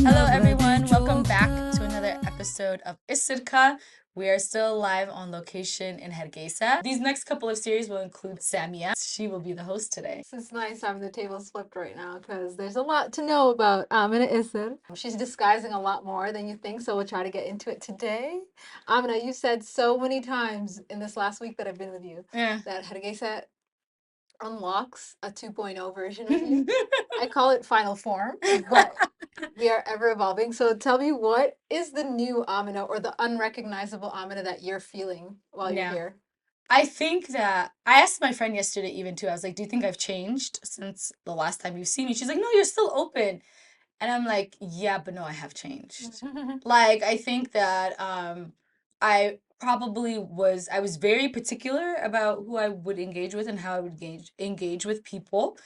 Hello, everyone. Welcome back to another episode of Isirka. We are still live on location in Hargeisa. These next couple of series will include Samia. She will be the host today. It's nice having the tables flipped right now because there's a lot to know about Amina Isser. She's disguising a lot more than you think, so we'll try to get into it today. Amina, you said so many times in this last week that I've been with you that Hargeisa unlocks a 2.0 version of you. I call it final form, but we are ever evolving. So tell me, what is the new Amina or the unrecognizable Amina that you're feeling while you're here? I think that I asked my friend yesterday even too. I was like, "Do you think I've changed since the last time you've seen me?" She's like, "No, you're still open." And I'm like, "Yeah, but no, I have changed." Like I think that I I was very particular about who I would engage with and how I would engage with people.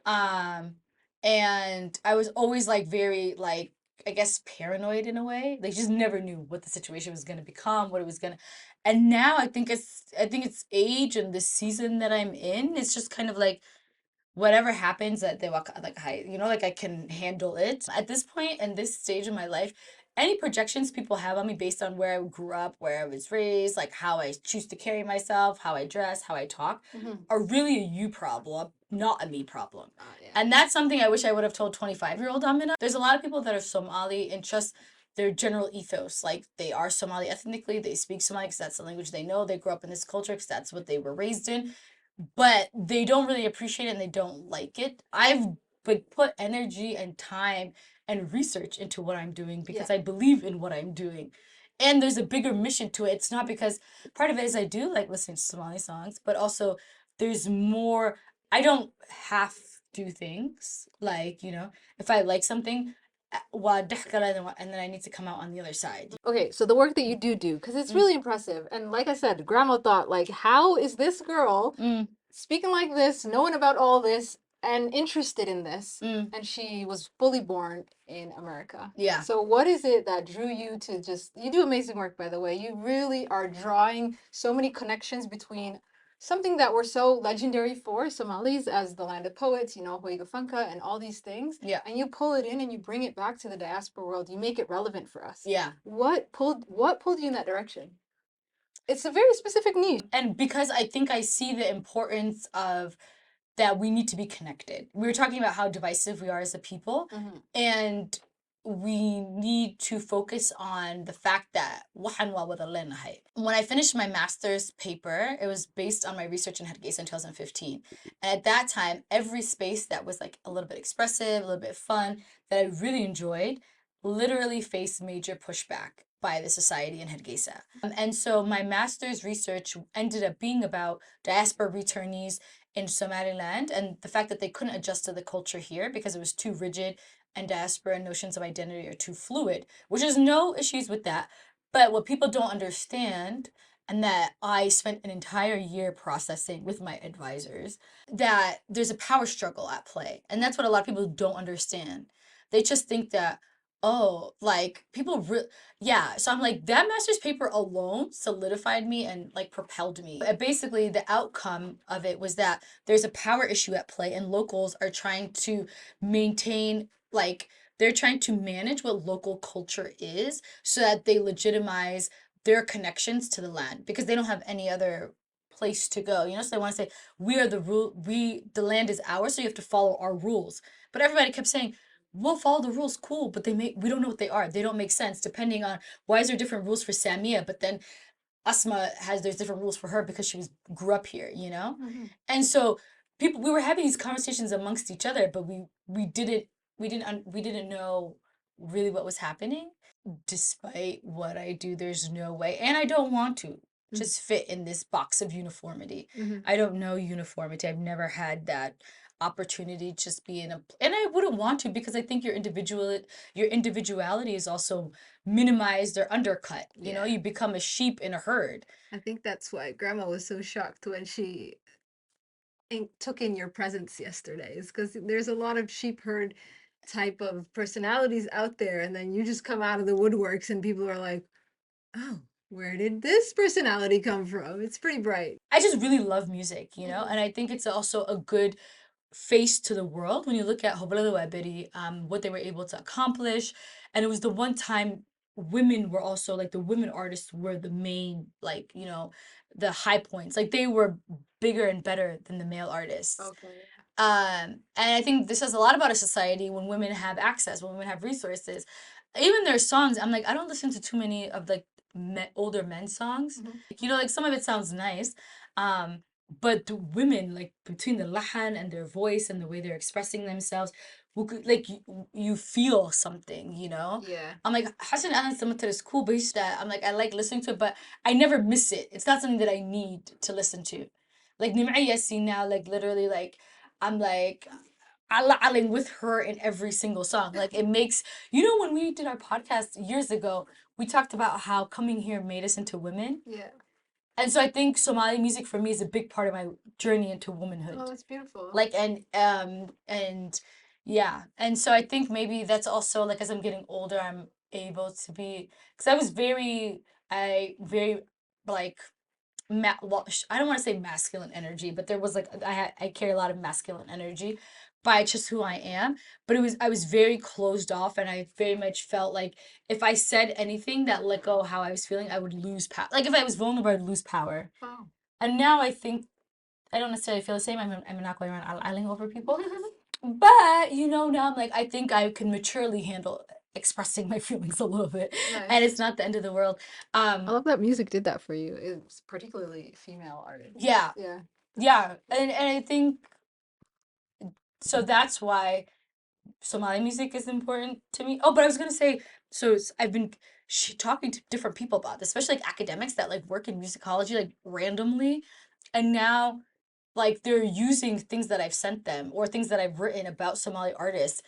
Um and I was always like very like I guess paranoid in a way. Like just never knew what the situation was going to become, what it was going to. And now I think it's age and this season that I'm in. It's just kind of like whatever happens that they walk like like I can handle it. At this point in this stage of my life, any projections people have on me based on where I grew up, where I was raised, like how I choose to carry myself, how I dress, how I talk, are really a you problem, not a me problem. Yeah. And that's something I wish I would have told 25-year-old Amina. There's a lot of people that are Somali and just their general ethos. Like they are Somali ethnically, they speak Somali because that's the language they know. They grew up in this culture because that's what they were raised in, but they don't really appreciate it and they don't like it. I've put energy and time and research into what I'm doing because I believe in what I'm doing. And there's a bigger mission to it. It's not because part of it is I do like listening to Somali songs, but also there's more. I don't half do things. Like, if I like something, and then I need to come out on the other side. Okay, so the work that you do, because it's really impressive. And like I said, Grandma thought, like, how is this girl speaking like this, knowing about all this, and interested in this? And she was fully born in America. Yeah. So what is it that drew you to you do amazing work, by the way. You really are drawing so many connections between something that we're so legendary for, Somalis, as the land of poets, Hoiga Funka and all these things. Yeah. And you pull it in and you bring it back to the diaspora world. You make it relevant for us. Yeah. What pulled you in that direction? It's a very specific niche. And because I think I see the importance of that we need to be connected. We were talking about how divisive we are as a people, and we need to focus on the fact that when I finished my master's paper, it was based on my research in Hargeisa in 2015. And at that time, every space that was like a little bit expressive, a little bit fun, that I really enjoyed, literally faced major pushback by the society in Hargeisa. And so my master's research ended up being about diaspora returnees in Somaliland and the fact that they couldn't adjust to the culture here because it was too rigid and diaspora notions of identity are too fluid, which is no issues with that. But what people don't understand, and that I spent an entire year processing with my advisors, that there's a power struggle at play. And that's what a lot of people don't understand. They just think that, oh, like people yeah, so I'm like, that master's paper alone solidified me and like propelled me. Basically, the outcome of it was that there's a power issue at play, and locals are trying to maintain, like, they're trying to manage what local culture is so that they legitimize their connections to the land because they don't have any other place to go. So they want to say, we are the rule, the land is ours, so you have to follow our rules. But everybody kept saying, we'll follow the rules, cool, but we don't know what they are. They don't make sense depending on why is there different rules for Samia, but then Asma there's different rules for her because grew up here, And so we were having these conversations amongst each other, but we didn't know really what was happening. Despite what I do, there's no way, and I don't want to just fit in this box of uniformity. I don't know uniformity. I've never had that opportunity to just be and I wouldn't want to because I think your individuality is also minimized or undercut. You become a sheep in a herd. I think that's why Grandma was so shocked when she took in your presence yesterday, is because there's a lot of sheep herd type of personalities out there, and then you just come out of the woodworks and people are like, oh, where did this personality come from? It's pretty bright. I just really love music, and I think it's also a good face to the world. When you look at Hobla Wabiri, what they were able to accomplish, and it was the one time women were also like the women artists were the main, like, you know, the high points. Like they were bigger and better than the male artists. Okay. And I think this says a lot about a society when women have access, when women have resources. Even their songs, I'm like, I don't listen to too many of like older men's songs. Like, you know, like some of it sounds nice. But the women, like between the lahan and their voice and the way they're expressing themselves, like you feel something, you know? Yeah. I'm like, Hassan Alan Samatar is cool, but I'm like, I like listening to it, but I never miss it. It's not something that I need to listen to. Like Nim'i Yassin now, like literally, like I'm like aling with her in every single song. Like it makes, you know, when we did our podcast years ago, we talked about how coming here made us into women. Yeah. And so I think Somali music for me is a big part of my journey into womanhood. Oh, that's beautiful. Like and yeah. And so I think maybe that's also like as I'm getting older, I'm able to be, because I very like well, I don't want to say masculine energy, but there was like I carry a lot of masculine energy by just who I am. But I was very closed off, and I very much felt like if I said anything that let go how I was feeling, I would lose power. Like if I was vulnerable, I'd lose power. Oh. And now I think I don't necessarily feel the same. I'm not going around isling over people, but you know now I'm like I think I can maturely handle expressing my feelings a little bit, Nice. and it's not the end of the world. I love that music did that for you. It's particularly female artists. Yeah. Yeah. Yeah, and I think so that's why Somali music is important to me. Oh, but I was gonna say, so I've been talking to different people about this, especially like academics that like work in musicology like randomly, and now like they're using things that I've sent them or things that I've written about Somali artists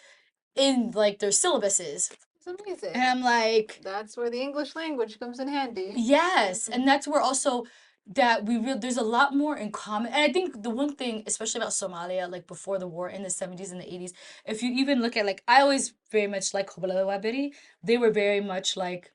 in like their syllabuses. It's amazing. And I'm like, that's where the English language comes in handy. yes, and that's where also that there's a lot more in common. And I think the one thing, especially about Somalia, like before the war in the 70s and the 80s, if you even look at like I always very much like Hobala Wabiri, they were very much like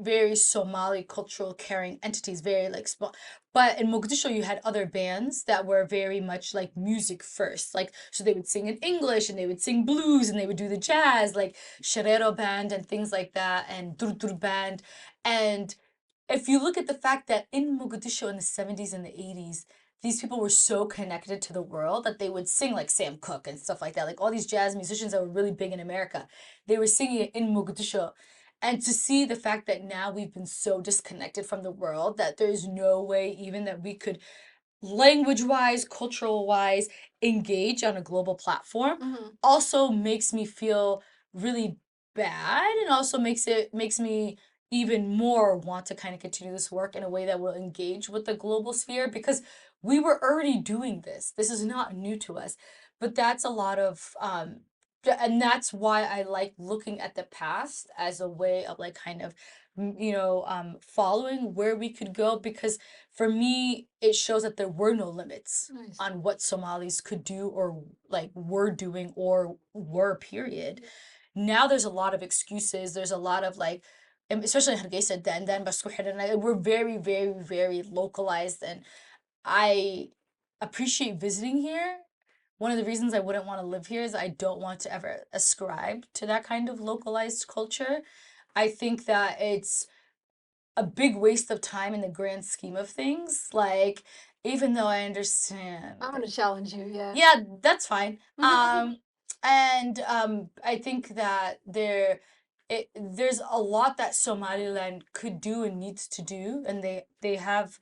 very Somali cultural carrying entities, very like small. But in Mogadishu, you had other bands that were very much like music first. Like, so they would sing in English and they would sing blues and they would do the jazz, like Sharero band and things like that, and Durdur band. And if you look at the fact that in Mogadishu in the 70s and the 80s, these people were so connected to the world that they would sing like Sam Cooke and stuff like that. Like all these jazz musicians that were really big in America, they were singing it in Mogadishu. And to see the fact that now we've been so disconnected from the world that there's no way even that we could language wise, cultural wise, engage on a global platform also makes me feel really bad, and also makes me even more want to kind of continue this work in a way that will engage with the global sphere, because we were already doing this. This is not new to us, but that's a lot of and that's why I like looking at the past as a way of like kind of following where we could go, because for me it shows that there were no limits on what Somalis could do or like were doing or were, period. Now there's a lot of excuses, there's a lot of like, especially in Hargeisa then we're very very very localized, and I appreciate visiting here. One of the reasons I wouldn't want to live here is I don't want to ever ascribe to that kind of localized culture. I think that it's a big waste of time in the grand scheme of things. Like, even though I understand. I'm gonna challenge you, yeah. Yeah, that's fine. And I think that there's a lot that Somaliland could do and needs to do, and they have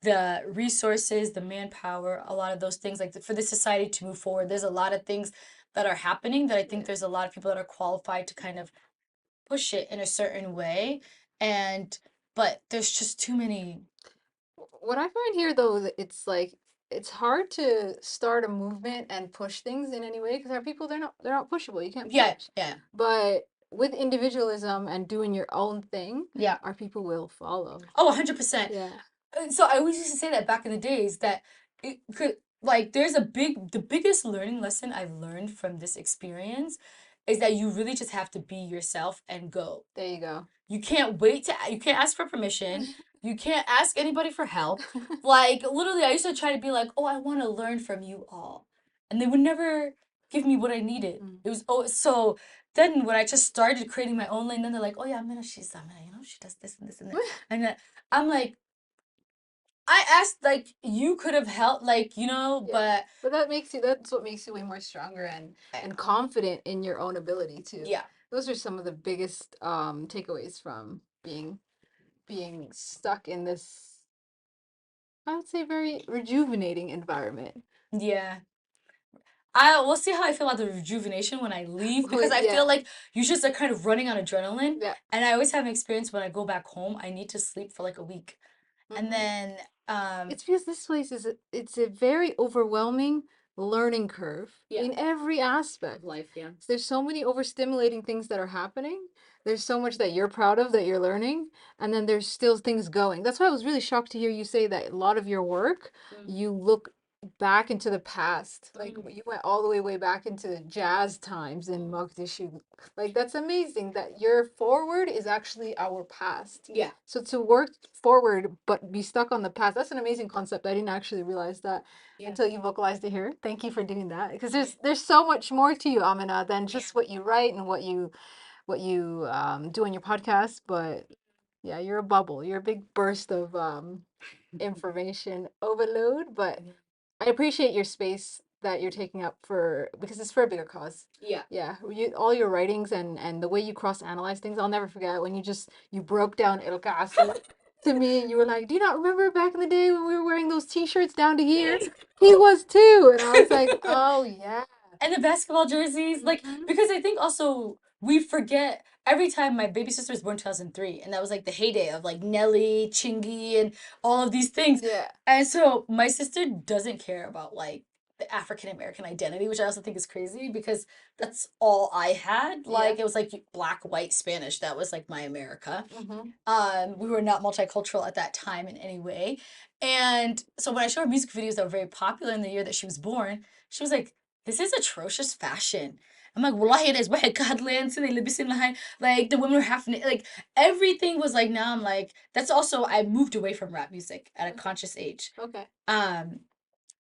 the resources, the manpower, a lot of those things, like for the society to move forward. There's a lot of things that are happening that I think there's a lot of people that are qualified to kind of push it in a certain way. But there's just too many. What I find here though, it's like it's hard to start a movement and push things in any way because our people they're not pushable. You can't push. Yeah. But with individualism and doing your own thing, Yeah. our people will follow. Oh, 100%. Yeah. So I always used to say that back in the days that it could, like, the biggest learning lesson I've learned from this experience is that you really just have to be yourself and go. There you go. You can't ask for permission. You can't ask anybody for help. Like, literally, I used to try to be like, oh, I want to learn from you all. And they would never give me what I needed. It was, oh, so then when I just started creating my own lane, then they're like, oh, yeah, Amina, she's Amina, you know, she does this and this and that. And then I'm like, I asked, like, you could have helped, like, you know, but that's what makes you way more stronger and confident in your own ability too. Yeah. Those are some of the biggest takeaways from being stuck in this, I would say, very rejuvenating environment. Yeah. We'll see how I feel about the rejuvenation when I leave, because I feel like you just are kind of running on adrenaline. Yeah. And I always have an experience when I go back home, I need to sleep for like a week. And then it's because this place it's a very overwhelming learning curve in every aspect. Life, yeah. There's so many overstimulating things that are happening. There's so much that you're proud of that you're learning, and then there's still things going. That's why I was really shocked to hear you say that a lot of your work, you look back into the past. Like you went all the way back into jazz times in Mogadishu. Like that's amazing that your forward is actually our past. Yeah. So to work forward but be stuck on the past, that's an amazing concept. I didn't actually realize that until you vocalized it here. Thank you for doing that, because there's so much more to you, Amina, than just what you write and what you do on your podcast. But yeah, you're a bubble. You're a big burst of information overload, but I appreciate your space that you're taking up for, because it's for a bigger cause. Yeah. Yeah. All your writings and the way you cross analyze things, I'll never forget when you broke down El Caso to me, and you were like, do you not remember back in the day when we were wearing those t-shirts down to here? He was too. And I was like, oh yeah. And the basketball jerseys, like, because I think also we forget every time. My baby sister was born 2003, and that was like the heyday of like Nelly, Chingy, and all of these things. Yeah. And so my sister doesn't care about like the African American identity, which I also think is crazy, because that's all I had. Like it was like black, white, Spanish. That was like my America. We were not multicultural at that time in any way. And so when I showed her music videos that were very popular in the year that she was born, she was like, this is atrocious fashion. I'm like, wallahi, there's واحد كهدلين سنة لبسين لهاي. Like the women were half, like everything was like, now I'm like, that's also, I moved away from rap music at a conscious age. Okay.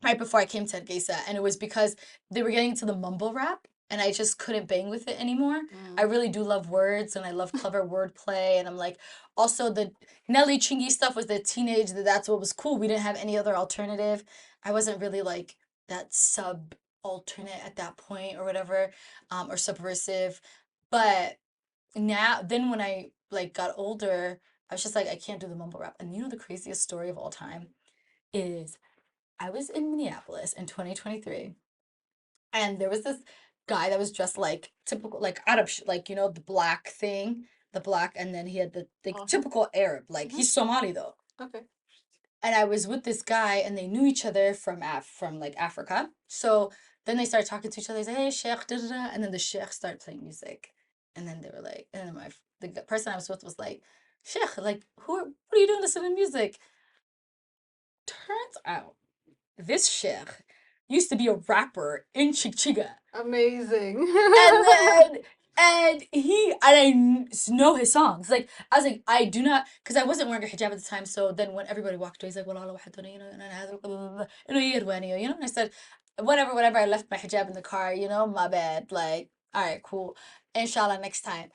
Right before I came to Hargeisa, and it was because they were getting into the mumble rap, and I just couldn't bang with it anymore. I really do love words, and I love clever wordplay, and I'm like, also the Nelly Chingy stuff was the teenage, that's what was cool. We didn't have any other alternative. I wasn't really like that sub alternate at that point or whatever, or subversive. But now, then when I like got older, I was just like, I can't do the mumble rap. And you know the craziest story of all time is I was in Minneapolis in 2023, and there was this guy that was dressed like typical, like Arab, like, you know, the black thing, the black, and then he had the typical Arab, like he's Somali though. Okay. And I was with this guy, and they knew each other from like Africa. So then they started talking to each other. They said, "Hey, Sheikh," da, da, da. And then the Sheikh started playing music, and then they were like, and then the person I was with was like, "Sheikh, like, what are you doing listening to music?" Turns out this sheikh used to be a rapper in Chichiga. Amazing. And I know his songs. Like, I was like, I do not, because I wasn't wearing a hijab at the time. So then when everybody walked away, he's like, well, you know, and I said, whatever. I left my hijab in the car, you know, my bad. Like, all right, cool. Inshallah, next time.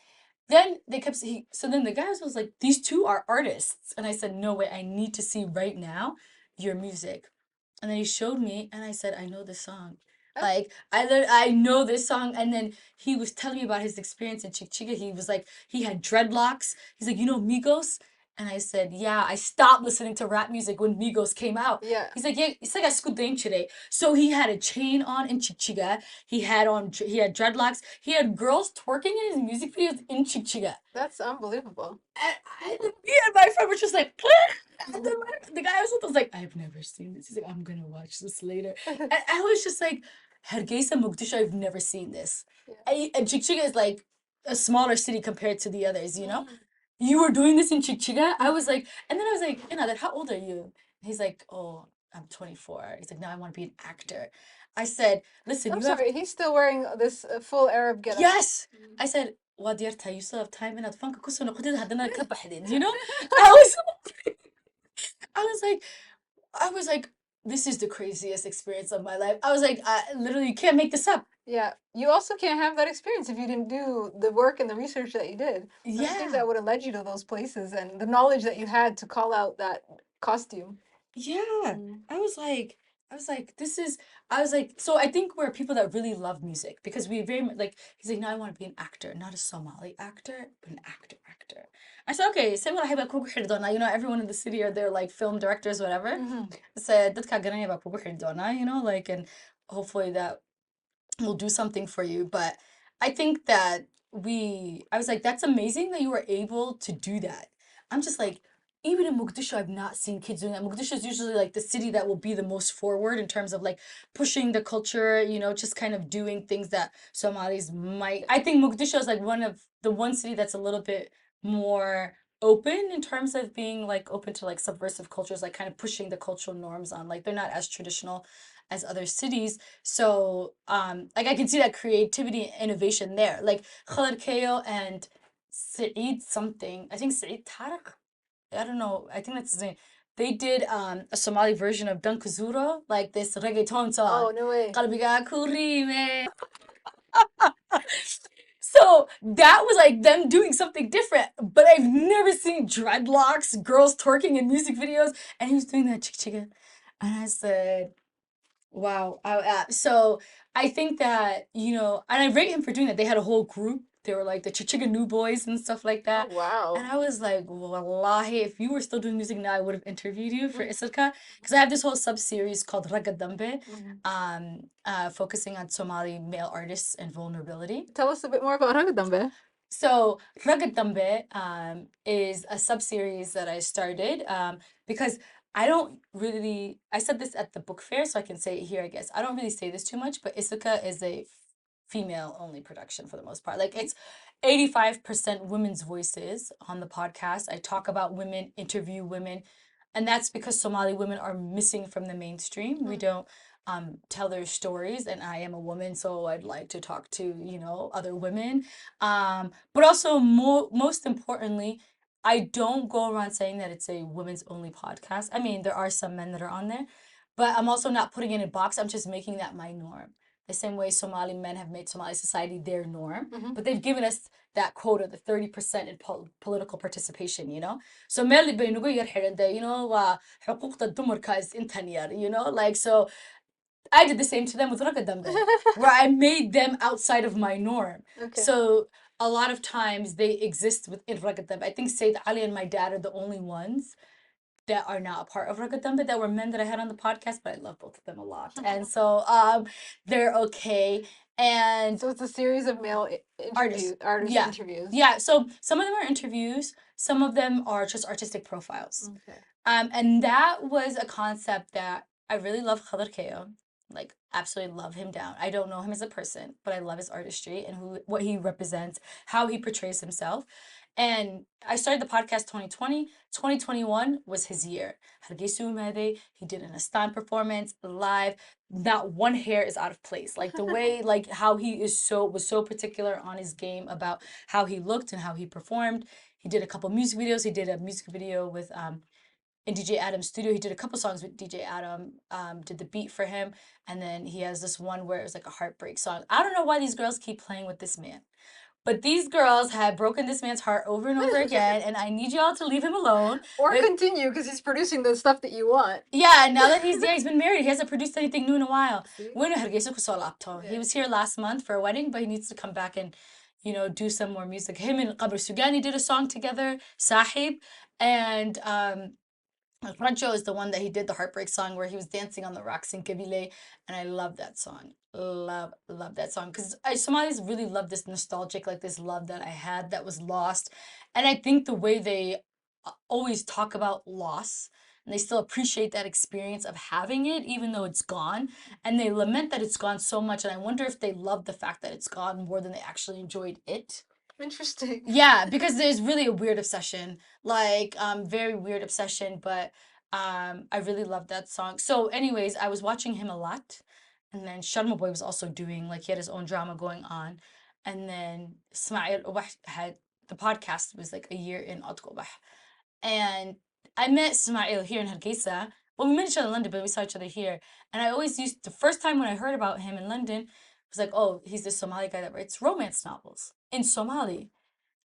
Then they kept, so then the guy was like, these two are artists. And I said, no way, I need to see right now your music. And then he showed me, and I said, I know this song. Like, I know this song. And then he was telling me about his experience in Chichiga. He was like, he had dreadlocks. He's like, you know Migos? And I said, yeah, I stopped listening to rap music when Migos came out. Yeah. He's like, yeah, it's like I escutei today. So he had a chain on in Chichiga. He had dreadlocks. He had girls twerking in his music videos in Chichiga. That's unbelievable. And me and my friend were just like, and then the guy I was with was like, I've never seen this. He's like, I'm gonna watch this later. And I was just like, Hargeisa Mogadishu, I've never seen this. Yeah. And Chichiga is like a smaller city compared to the others, you know? You were doing this in Chichiga? I was like, and then I was like, how old are you? And he's like, oh, I'm 24. He's like, now I want to be an actor. I said, listen, he's still wearing this full Arab getup. Yes. I said, you still have time in you know? I was I was like, this is the craziest experience of my life. I was like, I literally you can't make this up. Yeah, you also can't have that experience if you didn't do the work and the research that you did. And I think that would have led you to those places and the knowledge that you had to call out that costume. Yeah. I was like, this is, I was like, so I think we're people that really love music because we very like, he's like, no, I want to be an actor, not a Somali actor, but an actor. I said, okay, same with you know, everyone in the city are there like film directors, whatever. I said, you know, like, and hopefully that will do something for you. But I think that I was like, that's amazing that you were able to do that. I'm just like, even in Mogadishu, I've not seen kids doing that. Mogadishu is usually like the city that will be the most forward in terms of like pushing the culture, you know, just kind of doing things that Somalis might. I think Mogadishu is like one city that's a little bit more open in terms of being like open to like subversive cultures, like kind of pushing the cultural norms on. Like they're not as traditional as other cities. So, like I can see that creativity and innovation there. Like Khalid Kayo and Saeed something. I think Saeed Tarek. I don't know. I think that's his name. They did a Somali version of Dankazuro, like this reggaeton song. Oh, no way. Qalbiga kurime. So that was like them doing something different. But I've never seen dreadlocks, girls twerking in music videos, and he was doing that chick chicka. And I said, wow. So I think that, you know, and I rate him for doing that. They had a whole group. They were like the Chichiga New Boys and stuff like Oh, that. wow. And I was like, wallahi, if you were still doing music now, I would have interviewed you for Isirka. Because I have this whole sub-series called Raga Dambe, focusing on Somali male artists and vulnerability. Tell us a bit more about Ragadambe. So Raga Dambe is a sub-series that I started because I don't really, I said this at the book fair, so I can say it here, I guess. I don't really say this too much, but Isuka is a female only production for the most part. Like it's 85% women's voices on the podcast. I talk about women, interview women, and that's because Somali women are missing from the mainstream. We don't tell their stories, and I am a woman, so I'd like to talk to, you know, other women. But also most importantly, I don't go around saying that it's a women's only podcast. I mean, there are some men that are on there, but I'm also not putting it in a box. I'm just making that my norm. The same way Somali men have made Somali society their norm, but they've given us that quota, the 30% in political participation, you know? So meel bay nugu yar xiran de, you know, waa xuquuqda dumarka is intan yar, you know? Like, so I did the same to them with Raga Dambe, where I made them outside of my norm. Okay. So a lot of times they exist within Raga Dambe. I think Sayyid Ali and my dad are the only ones that are not a part of Raga Dambe that were men that I had on the podcast, but I love both of them a lot. And so they're okay. And So it's a series of male interviews, artist Yeah. interviews. Yeah, so some of them are interviews, some of them are just artistic profiles. Okay. And that was a concept that I really love Khalid Kayo. Like absolutely love him down. I don't know him as a person, but I love his artistry and what he represents, how he portrays himself. And I started the podcast 2020. 2021 was his year. Hargeisa Somaliland, he did an Astan performance live. Not one hair is out of place. Like the way, like how he was so particular on his game about how he looked and how he performed. He did a couple music videos. He did a music video with in DJ Adam's studio. He did a couple songs with DJ Adam, did the beat for him. And then he has this one where it was like a heartbreak song. I don't know why these girls keep playing with this man. But these girls have broken this man's heart over and over again, and I need y'all to leave him alone. Or continue because he's producing the stuff that you want. Yeah, now that he's been married, he hasn't produced anything new in a while. See? He was here last month for a wedding, but he needs to come back and, you know, do some more music. Him and Qabr Sugani did a song together, Sahib, and Rancho is the one that he did the heartbreak song where he was dancing on the rocks in Kabile, and I love that song. Love that song because Somalis really love this nostalgic, like this love that I had that was lost, and I think the way they always talk about loss and they still appreciate that experience of having it even though it's gone, and they lament that it's gone so much, and I wonder if they love the fact that it's gone more than they actually enjoyed it. Interesting. Yeah, because there's really a weird obsession, like very weird obsession, but I really love that song. So anyways, I was watching him a lot, and then Sharma Boy was also doing, like, he had his own drama going on, and then Ismail had the podcast was like a year in Atqobah, and I met Ismail here in Hargeisa. Well, we met each other in London, but we saw each other here. And I always used, the first time when I heard about him in London, was like, oh, he's this Somali guy that writes romance novels in Somali.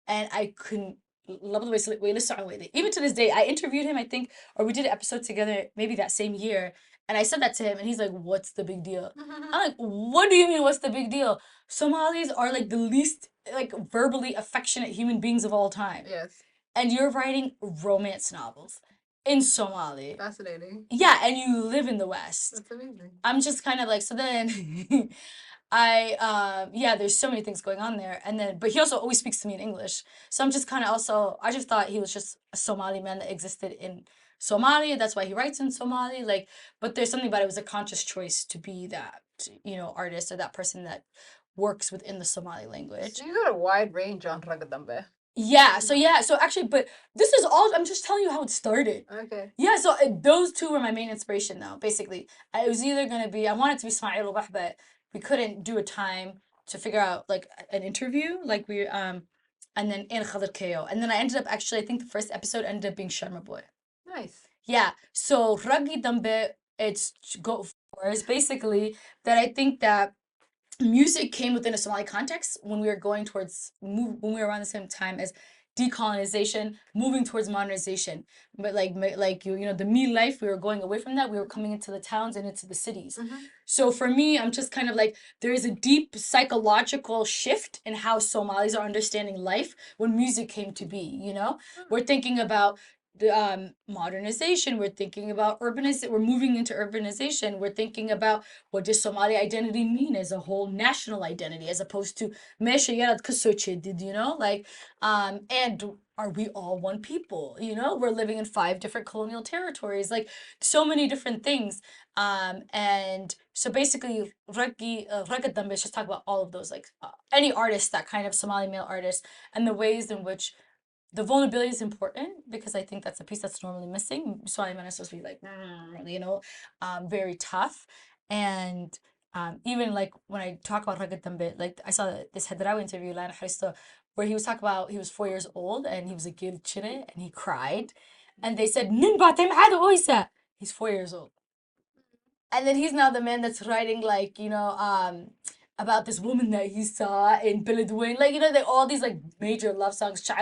And I couldn't love the way listen with it. Even to this day, I interviewed him, I think, or we did an episode together maybe that same year. And I said that to him, and he's like, what's the big deal? I'm like, what do you mean, what's the big deal? Somalis are like the least like verbally affectionate human beings of all time. Yes. And you're writing romance novels in Somali. Fascinating. Yeah, and you live in the West. That's amazing. I'm just kind of like, so then yeah, there's so many things going on there. And then, but he also always speaks to me in English. So I'm just kind of also, I just thought he was just a Somali man that existed in Somalia. That's why he writes in Somali. Like, but there's something about it was a conscious choice to be that, artist or that person that works within the Somali language. So you got a wide range on Ragadambe. Yeah, so actually, but this is all, I'm just telling you how it started. Okay. Yeah, so those two were my main inspiration though, basically. It was either going to be, I wanted to be Ismail Ubah, but we couldn't do a time to figure out like an interview, like and then in Khadr KO. And then I ended up actually, I think the first episode ended up being Sharma Boy. Nice. Yeah, so Ragi Dambe, it's go for is basically that I think that music came within a Somali context when we were going towards when we were around the same time as decolonization, moving towards modernization. But like the me life, we were going away from that. We were coming into the towns and into the cities. So for me, I'm just kind of like there is a deep psychological shift in how Somalis are understanding life when music came to be. We're thinking about the modernization. We're thinking about urbanization. We're moving into urbanization. We're thinking about what does Somali identity mean as a whole national identity, as opposed to Mesha Yarad Kasoche, and are we all one people? We're living in 5 different colonial territories, like so many different things. And so basically, Ragat Dambe is just talk about all of those, like any artist, that kind of Somali male artist, and the ways in which the vulnerability is important, because I think that's a piece that's normally missing. Somali men are supposed to be like, very tough. And even like when I talk about Ragat Dambe, like I saw this Hadrawi interview, Lana Hargeisa, where he was talking about he was 4 years old and he was a kid chine and he cried. And they said, he's 4 years old. And then he's now the man that's writing like, about this woman that he saw in Beledweyne. Like, they all these like major love songs, that's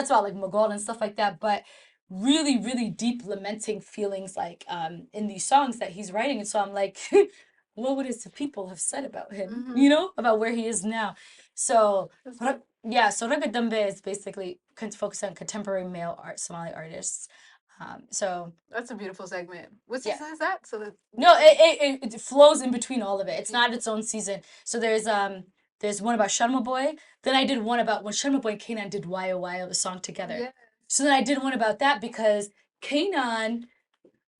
about like Mogol and stuff like that. But really, really deep lamenting feelings like in these songs that he's writing. And so I'm like, what would his people have said about him, about where he is now? So so Raga Dambe is basically focused on contemporary male Somali artists. So that's a beautiful segment. What season is that? So no, it flows in between all of it. It's not its own season. So there's one about Sharma Boy. Then I did one about when Sharma Boy and Kanan did Wayo, the song together. Yeah. So then I did one about that because Kanan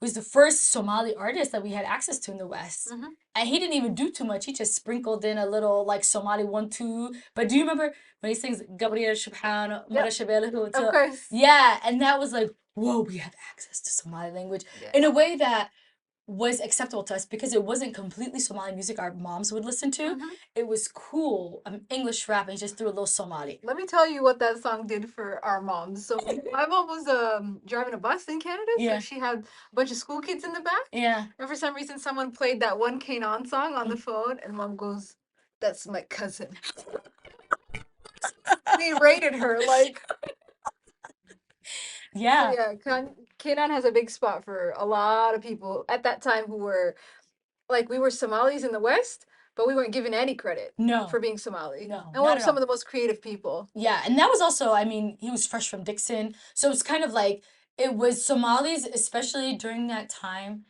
was the first Somali artist that we had access to in the West. And he didn't even do too much. He just sprinkled in a little like Somali 1-2. But do you remember when he sings Gabriel Shubhan, Of course. Yeah, and that was like, whoa, we have access to Somali language in a way that was acceptable to us because it wasn't completely Somali music our moms would listen to. It was cool, English rap, and he just threw a little Somali. Let me tell you what that song did for our moms. So my mom was driving a bus in Canada, so she had a bunch of school kids in the back. Yeah. And for some reason, someone played that one Kanan song on the phone, and mom goes, "That's my cousin." We rated her like. Yeah. So yeah, Kanan has a big spot for a lot of people at that time who were, like, we were Somalis in the West, but we weren't given any credit for being Somali. No, and we were some of the most creative people. Yeah, and that was also, he was fresh from Dixon, so it's kind of like, it was Somalis, especially during that time,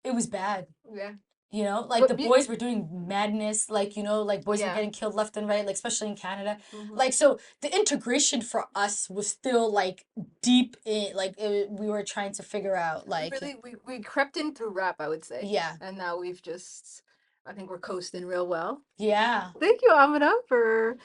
it was bad. Yeah. Like the boys were doing madness, like, like boys were getting killed left and right, like especially in Canada. Like, so the integration for us was still like deep in, like we were trying to figure out, like. Really, we crept in through rap, I would say. Yeah. And now I think we're coasting real well. Yeah. Thank you, Amina, for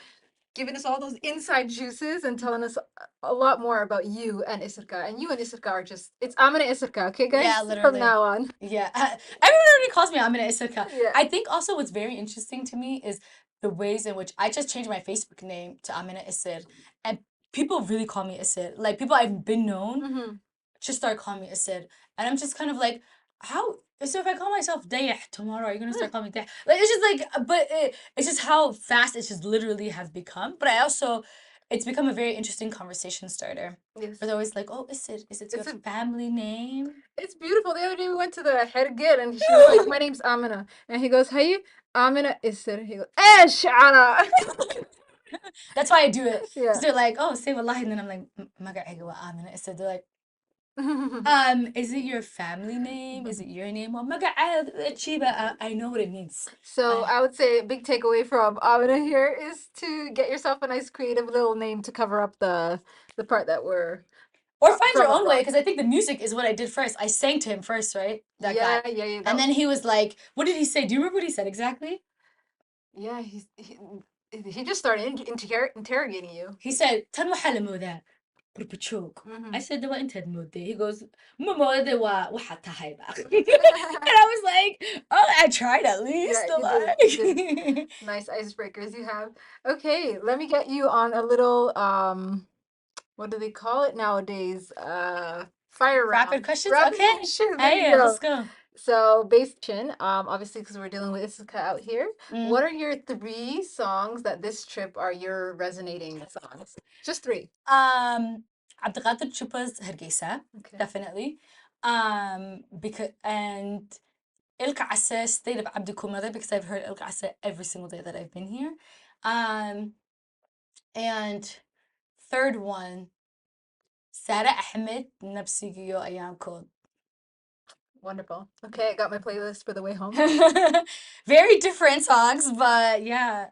giving us all those inside juices and telling us a lot more about you and Isirka. And you and Isirka are it's Amina Isirka, okay, guys? Yeah, literally. From now on. Yeah. Everyone already calls me Amina Isirka. Yeah. I think also what's very interesting to me is the ways in which I just changed my Facebook name to Amina Isir. And people really call me Isid. Like, people I've been known Mm-hmm. just start calling me Isid. And I'm just kind of like, how? So if I call myself Dayah tomorrow, are you going to start calling me Dayah? Like, it's just like, but it's just how fast it just literally has become. But I also, it's become a very interesting conversation starter. Yes. They're always like, oh, is it your family name? It's beautiful. The other day we went to the Hargeisa and she was like, my name's Amina. And he goes, hey, Amina Isser. He goes, Ana. That's why I do it. Yeah. Because they're like, oh, say wallahi. And then I'm like, Maga Amina Isser. They're like, is it your family name? Is it your name? Well, I know what it means. So I would say a big takeaway from Amina here is to get yourself a nice creative little name to cover up the part that we're or find your own way, because I think the music is what I did first. I sang to him first, right? That guy. Yeah. And then he was like, what did he say? Do you remember what he said exactly? Yeah, he just started interrogating you. He said, "Tanu halamu da." I said, "What inted mode?" He goes, "Mamode wa waxa tahay ba." And I was like, "Oh, I tried at least." Yeah, you did. Nice icebreakers you have. Okay, let me get you on a little what do they call it nowadays? Fire round. Rapid questions. Rapid Okay. questions. Hey, let's go. So, obviously, because we're dealing with Issaka out here, what are your 3 songs that this trip are your resonating songs? Just 3. Abdelkader Chupa's Hargeisa, definitely. Because and Ilka Asa State of Abdul Mother, because I've heard Ilka Asa every single day that I've been here. And third one, Sarah Ahmed, Nabsigiyo Ayam Code. Wonderful. Okay, I got my playlist for the way home. Very different songs, but yeah.